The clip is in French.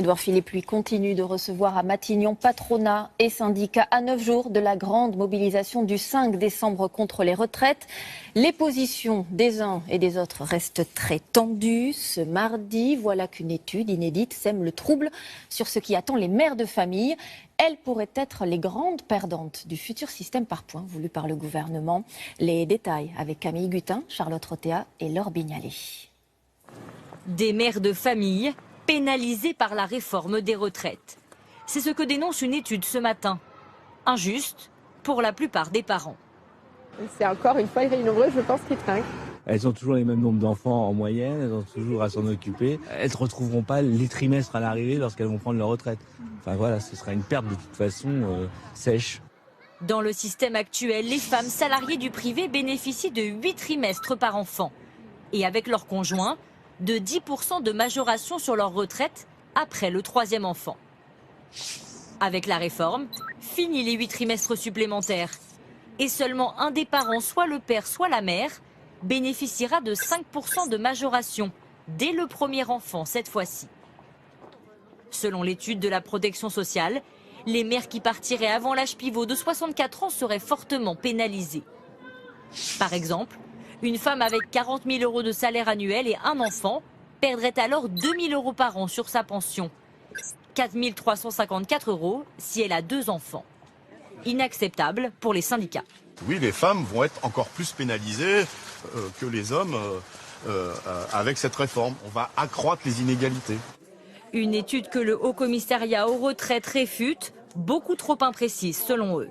Édouard Philippe, lui, continue de recevoir à Matignon patronat et syndicats à 9 jours de la grande mobilisation du 5 décembre contre les retraites. Les positions des uns et des autres restent très tendues. Ce mardi, voilà qu'une étude inédite sème le trouble sur ce qui attend les mères de famille. Elles pourraient être les grandes perdantes du futur système par points voulu par le gouvernement. Les détails avec Camille Gutin, Charlotte Rotea et Laure Bignalet. Des mères de famille pénalisées par la réforme des retraites. C'est ce que dénonce une étude ce matin. Injuste pour la plupart des parents. C'est encore une fois les nombreux, je pense, qui trinquent. Elles ont toujours les mêmes nombres d'enfants en moyenne, elles ont toujours à s'en occuper. Elles ne retrouveront pas les trimestres à l'arrivée lorsqu'elles vont prendre leur retraite. Enfin voilà, ce sera une perte de toute façon sèche. Dans le système actuel, les femmes salariées du privé bénéficient de 8 trimestres par enfant. Et avec leur conjoint, de 10% de majoration sur leur retraite après le 3e enfant. Avec la réforme, fini les 8 trimestres supplémentaires. Et seulement un des parents, soit le père, soit la mère, bénéficiera de 5% de majoration dès le premier enfant cette fois-ci. Selon l'étude de la protection sociale, les mères qui partiraient avant l'âge pivot de 64 ans seraient fortement pénalisées. Par exemple, une femme avec 40 000 € de salaire annuel et un enfant perdrait alors 2 000 € par an sur sa pension. 4 354 € si elle a 2 enfants. Inacceptable pour les syndicats. Oui, les femmes vont être encore plus pénalisées que les hommes avec cette réforme. On va accroître les inégalités. Une étude que le Haut Commissariat aux retraites réfute, beaucoup trop imprécise selon eux.